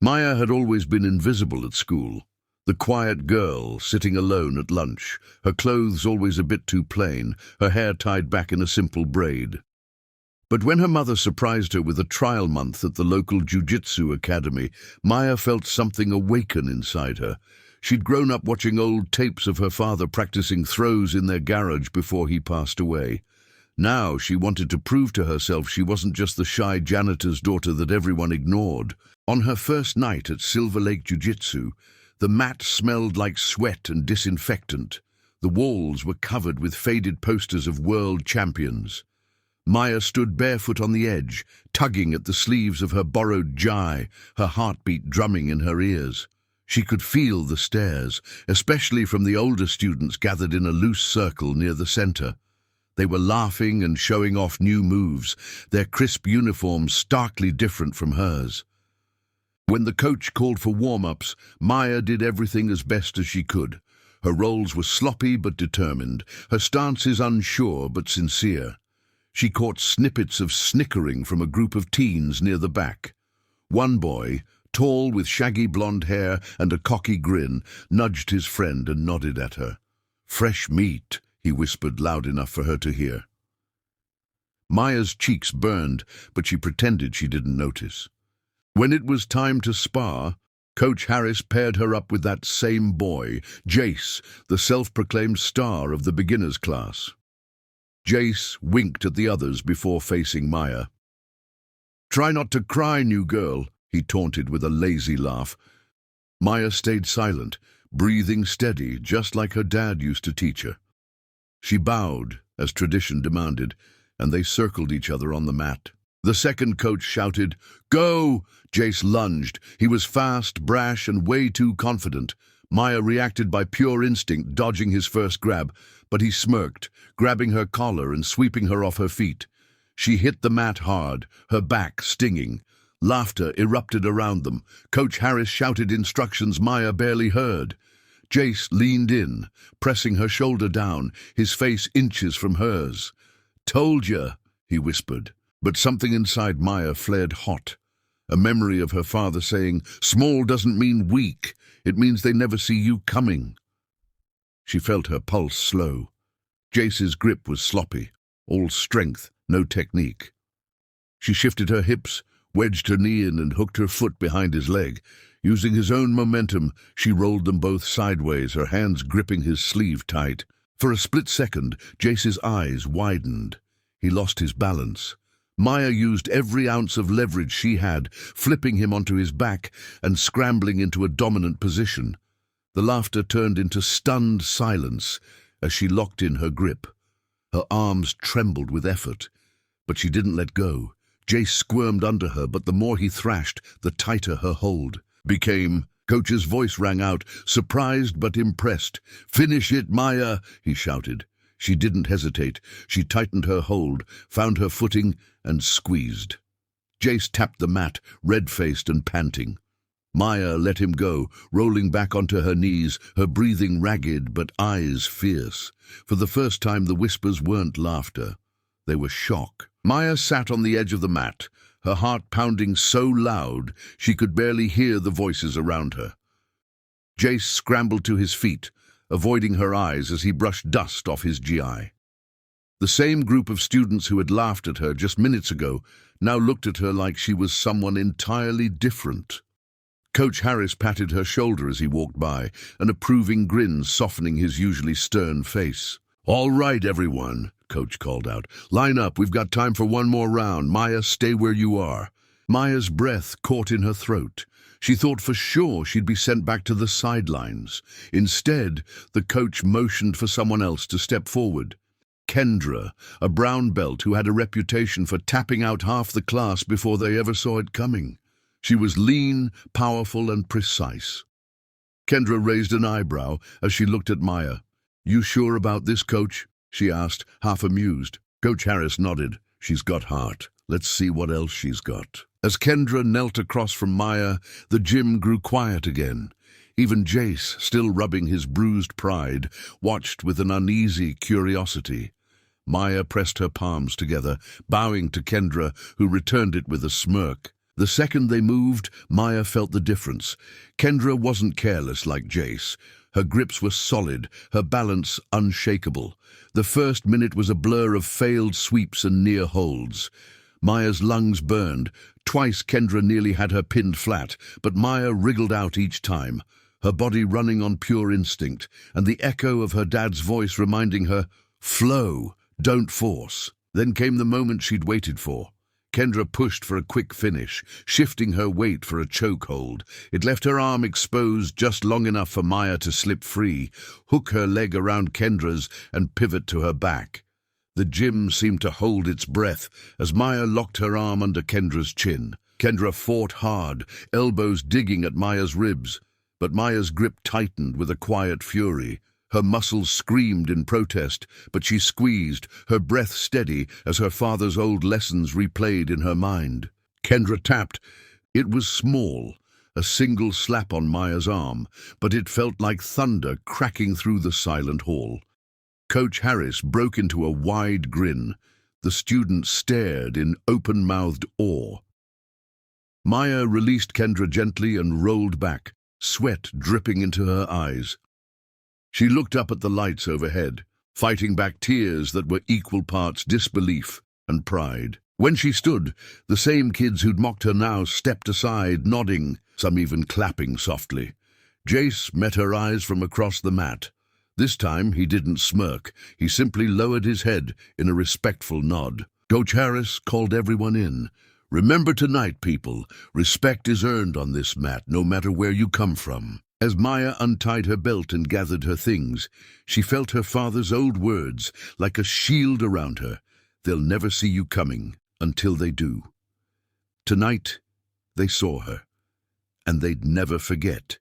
Maya had always been invisible at school. The quiet girl, sitting alone at lunch, her clothes always a bit too plain, her hair tied back in a simple braid. But when her mother surprised her with a trial month at the local Jiu-Jitsu academy, Maya felt something awaken inside her. She'd grown up watching old tapes of her father practicing throws in their garage before he passed away. Now she wanted to prove to herself she wasn't just the shy janitor's daughter that everyone ignored. On her first night at Silver Lake Jiu-Jitsu, the mat smelled like sweat and disinfectant. The walls were covered with faded posters of world champions. Maya stood barefoot on the edge, tugging at the sleeves of her borrowed jai, her heartbeat drumming in her ears. She could feel the stares, especially from the older students gathered in a loose circle near the center. They were laughing and showing off new moves, their crisp uniforms starkly different from hers. When the coach called for warm-ups, Maya did everything as best as she could. Her rolls were sloppy but determined, her stances unsure but sincere. She caught snippets of snickering from a group of teens near the back. One boy, tall with shaggy blonde hair and a cocky grin, nudged his friend and nodded at her. "Fresh meat," he whispered loud enough for her to hear. Maya's cheeks burned, but she pretended she didn't notice. When it was time to spar, Coach Harris paired her up with that same boy, Jace, the self-proclaimed star of the beginners class. Jace winked at the others before facing Maya. "Try not to cry, new girl," he taunted with a lazy laugh. Maya stayed silent, breathing steady, just like her dad used to teach her. She bowed, as tradition demanded, and they circled each other on the mat. The second coach shouted, "Go!" Jace lunged. He was fast, brash, and way too confident. Maya reacted by pure instinct, dodging his first grab, but he smirked, grabbing her collar and sweeping her off her feet. She hit the mat hard, her back stinging. Laughter erupted around them. Coach Harris shouted instructions Maya barely heard. Jace leaned in, pressing her shoulder down, his face inches from hers. "Told ya," he whispered. But something inside Maya flared hot. A memory of her father saying, "Small doesn't mean weak. It means they never see you coming." She felt her pulse slow. Jace's grip was sloppy, all strength, no technique. She shifted her hips, wedged her knee in and hooked her foot behind his leg. Using his own momentum, she rolled them both sideways, her hands gripping his sleeve tight. For a split second, Jace's eyes widened. He lost his balance. Maya used every ounce of leverage she had, flipping him onto his back and scrambling into a dominant position. The laughter turned into stunned silence as she locked in her grip. Her arms trembled with effort, but she didn't let go. Jace squirmed under her, but the more he thrashed, the tighter her hold became. Coach's voice rang out, surprised but impressed. "Finish it, Maya," he shouted. She didn't hesitate. She tightened her hold, found her footing, and squeezed. Jace tapped the mat, red-faced and panting. Maya let him go, rolling back onto her knees, her breathing ragged but eyes fierce. For the first time the whispers weren't laughter. They were shock. Maya sat on the edge of the mat, her heart pounding so loud she could barely hear the voices around her. Jace scrambled to his feet, avoiding her eyes as he brushed dust off his GI. The same group of students who had laughed at her just minutes ago now looked at her like she was someone entirely different. Coach Harris patted her shoulder as he walked by, an approving grin softening his usually stern face. "All right, everyone," Coach called out. "Line up, we've got time for one more round. Maya, stay where you are." Maya's breath caught in her throat. She thought for sure she'd be sent back to the sidelines. Instead, the coach motioned for someone else to step forward. Kendra, a brown belt who had a reputation for tapping out half the class before they ever saw it coming. She was lean, powerful, and precise. Kendra raised an eyebrow as she looked at Maya. "You sure about this, Coach?" she asked, half amused. Coach Harris nodded. "She's got heart. Let's see what else she's got." As Kendra knelt across from Maya, the gym grew quiet again. Even Jace, still rubbing his bruised pride, watched with an uneasy curiosity. Maya pressed her palms together, bowing to Kendra, who returned it with a smirk. The second they moved, Maya felt the difference. Kendra wasn't careless like Jace. Her grips were solid, her balance unshakable. The first minute was a blur of failed sweeps and near holds. Maya's lungs burned. Twice Kendra nearly had her pinned flat, but Maya wriggled out each time, her body running on pure instinct, and the echo of her dad's voice reminding her, "Flow, don't force." Then came the moment she'd waited for. Kendra pushed for a quick finish, shifting her weight for a chokehold. It left her arm exposed just long enough for Maya to slip free, hook her leg around Kendra's, and pivot to her back. The gym seemed to hold its breath as Maya locked her arm under Kendra's chin. Kendra fought hard, elbows digging at Maya's ribs, but Maya's grip tightened with a quiet fury. Her muscles screamed in protest, but she squeezed, her breath steady as her father's old lessons replayed in her mind. Kendra tapped. It was small, a single slap on Maya's arm, but it felt like thunder cracking through the silent hall. Coach Harris broke into a wide grin. The students stared in open-mouthed awe. Maya released Kendra gently and rolled back, sweat dripping into her eyes. She looked up at the lights overhead, fighting back tears that were equal parts disbelief and pride. When she stood, the same kids who'd mocked her now stepped aside, nodding, some even clapping softly. Jace met her eyes from across the mat. This time he didn't smirk, he simply lowered his head in a respectful nod. Coach Harris called everyone in. "Remember tonight, people, respect is earned on this mat, no matter where you come from." As Maya untied her belt and gathered her things, she felt her father's old words like a shield around her. "They'll never see you coming until they do." Tonight, they saw her, and they'd never forget.